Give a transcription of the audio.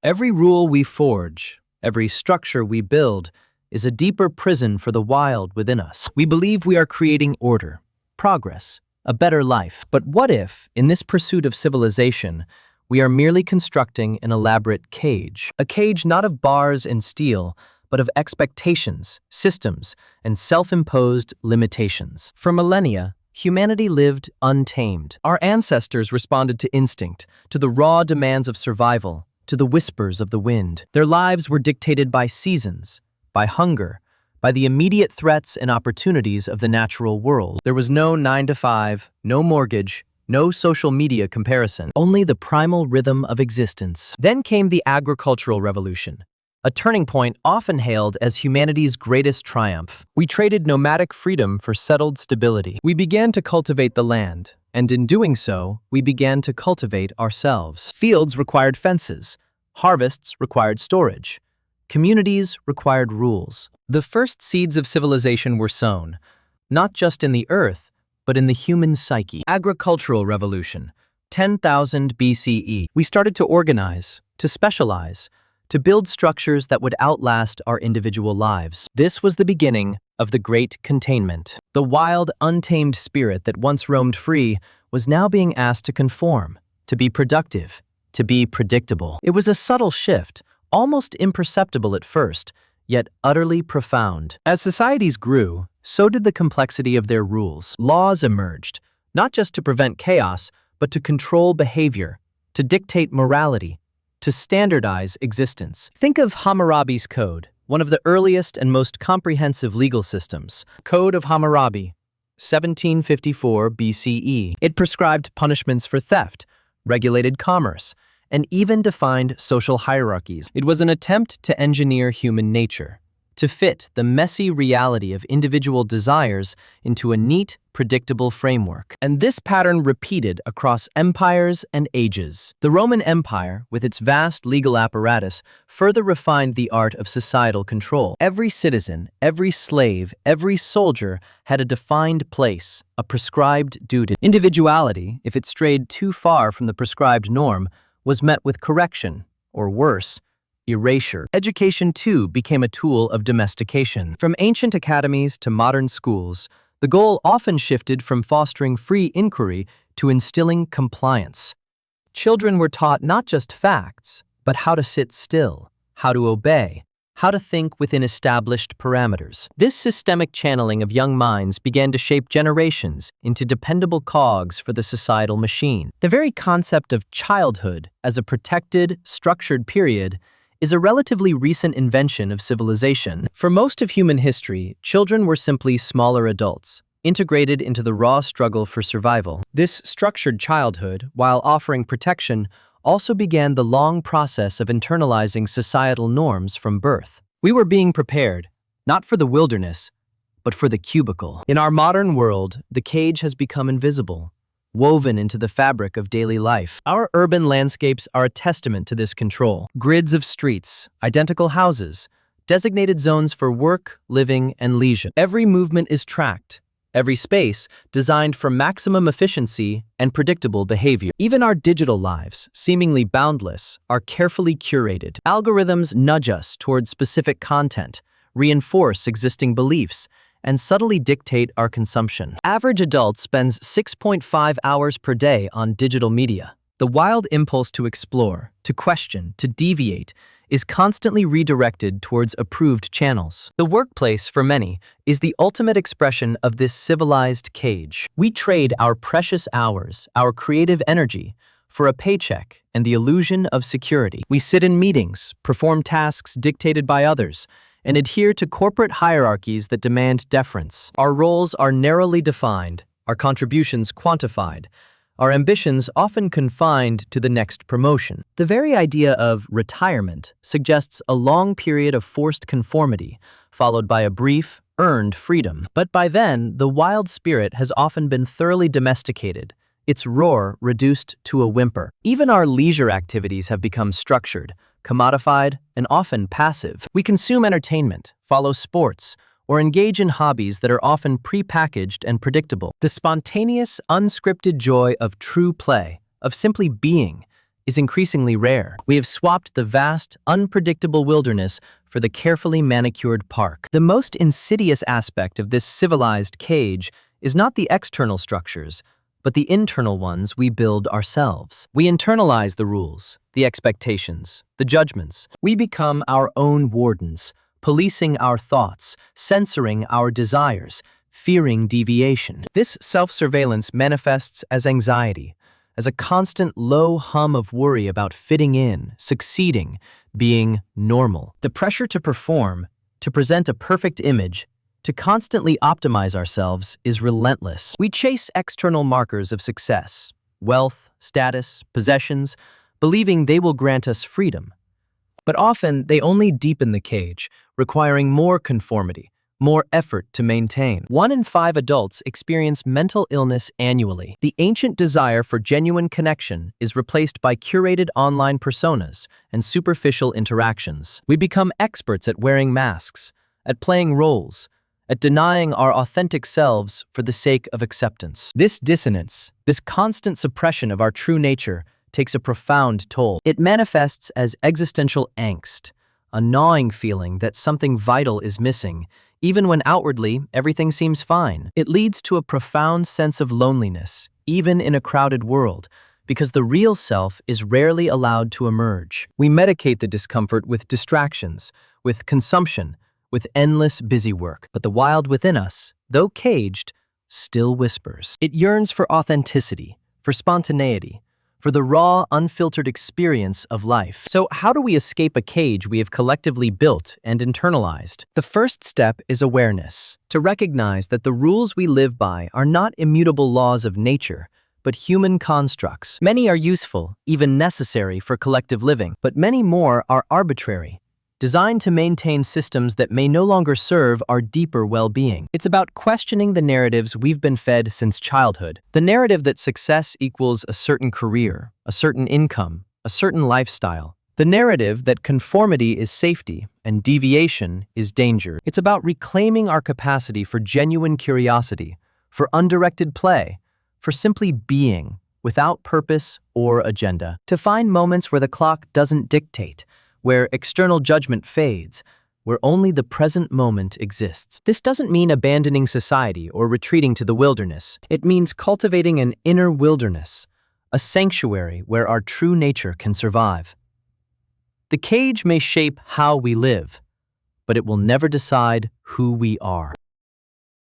Every rule we forge, every structure we build, is a deeper prison for the wild within us. We believe we are creating order, progress, a better life. But what if, in this pursuit of civilization, we are merely constructing an elaborate cage? A cage not of bars and steel, but of expectations, systems, and self-imposed limitations. For millennia, humanity lived untamed. Our ancestors responded to instinct, to the raw demands of survival, to the whispers of the wind. Their lives were dictated by seasons, by hunger, by the immediate threats and opportunities of the natural world. There was no 9 to 5, no mortgage, no social media comparison, only the primal rhythm of existence. Then came the agricultural revolution, a turning point often hailed as humanity's greatest triumph. We traded nomadic freedom for settled stability. We began to cultivate the land, and in doing so, we began to cultivate ourselves. Fields required fences, harvests required storage, communities required rules. The first seeds of civilization were sown, not just in the earth, but in the human psyche. Agricultural revolution, 10,000 BCE. We started to organize, to specialize, to build structures that would outlast our individual lives. This was the beginning of the Great Containment. The wild, untamed spirit that once roamed free was now being asked to conform, to be productive, to be predictable. It was a subtle shift, almost imperceptible at first, yet utterly profound. As societies grew, so did the complexity of their rules. Laws emerged, not just to prevent chaos, but to control behavior, to dictate morality, to standardize existence. Think of Hammurabi's Code, one of the earliest and most comprehensive legal systems. Code of Hammurabi, 1754 BCE. It prescribed punishments for theft, regulated commerce, and even defined social hierarchies. It was an attempt to engineer human nature, to fit the messy reality of individual desires into a neat, predictable framework. And this pattern repeated across empires and ages. The Roman Empire, with its vast legal apparatus, further refined the art of societal control. Every citizen, every slave, every soldier had a defined place, a prescribed duty. Individuality, if it strayed too far from the prescribed norm, was met with correction, or worse, erasure. Education, too, became a tool of domestication. From ancient academies to modern schools, the goal often shifted from fostering free inquiry to instilling compliance. Children were taught not just facts, but how to sit still, how to obey, how to think within established parameters. This systemic channeling of young minds began to shape generations into dependable cogs for the societal machine. The very concept of childhood as a protected, structured period is a relatively recent invention of civilization. For most of human history, children were simply smaller adults, integrated into the raw struggle for survival. This structured childhood, while offering protection, also began the long process of internalizing societal norms from birth. We were being prepared, not for the wilderness, but for the cubicle. In our modern world, the cage has become invisible, woven into the fabric of daily life. Our urban landscapes are a testament to this control. Grids of streets, identical houses, designated zones for work, living, and leisure. Every movement is tracked, every space designed for maximum efficiency and predictable behavior. Even our digital lives, seemingly boundless, are carefully curated. Algorithms nudge us towards specific content, reinforce existing beliefs, and subtly dictate our consumption. Average adult spends 6.5 hours per day on digital media. The wild impulse to explore, to question, to deviate is constantly redirected towards approved channels. The workplace, for many, is the ultimate expression of this civilized cage. We trade our precious hours, our creative energy, for a paycheck and the illusion of security. We sit in meetings, perform tasks dictated by others, and adhere to corporate hierarchies that demand deference. Our roles are narrowly defined, our contributions quantified, our ambitions often confined to the next promotion. The very idea of retirement suggests a long period of forced conformity, followed by a brief, earned freedom. But by then, the wild spirit has often been thoroughly domesticated, its roar reduced to a whimper. Even our leisure activities have become structured, commodified, and often passive. We consume entertainment, follow sports, or engage in hobbies that are often prepackaged and predictable. The spontaneous, unscripted joy of true play, of simply being, is increasingly rare. We have swapped the vast, unpredictable wilderness for the carefully manicured park. The most insidious aspect of this civilized cage is not the external structures, but the internal ones we build ourselves. We internalize the rules, the expectations, the judgments. We become our own wardens, policing our thoughts, censoring our desires, fearing deviation. This self-surveillance manifests as anxiety, as a constant low hum of worry about fitting in, succeeding, being normal. The pressure to perform, to present a perfect image, to constantly optimize ourselves is relentless. We chase external markers of success, wealth, status, possessions, believing they will grant us freedom. But often, they only deepen the cage, requiring more conformity, more effort to maintain. 1 in 5 adults experience mental illness annually. The ancient desire for genuine connection is replaced by curated online personas and superficial interactions. We become experts at wearing masks, at playing roles, at denying our authentic selves for the sake of acceptance. This dissonance, this constant suppression of our true nature, takes a profound toll. It manifests as existential angst, a gnawing feeling that something vital is missing, even when outwardly everything seems fine. It leads to a profound sense of loneliness, even in a crowded world, because the real self is rarely allowed to emerge. We medicate the discomfort with distractions, with consumption, with endless busy work. But the wild within us, though caged, still whispers. It yearns for authenticity, for spontaneity, for the raw, unfiltered experience of life. So how do we escape a cage we have collectively built and internalized? The first step is awareness, to recognize that the rules we live by are not immutable laws of nature, but human constructs. Many are useful, even necessary for collective living, but many more are arbitrary, designed to maintain systems that may no longer serve our deeper well-being. It's about questioning the narratives we've been fed since childhood. The narrative that success equals a certain career, a certain income, a certain lifestyle. The narrative that conformity is safety and deviation is danger. It's about reclaiming our capacity for genuine curiosity, for undirected play, for simply being, without purpose or agenda. To find moments where the clock doesn't dictate, where external judgment fades, where only the present moment exists. This doesn't mean abandoning society or retreating to the wilderness. It means cultivating an inner wilderness, a sanctuary where our true nature can survive. The cage may shape how we live, but it will never decide who we are.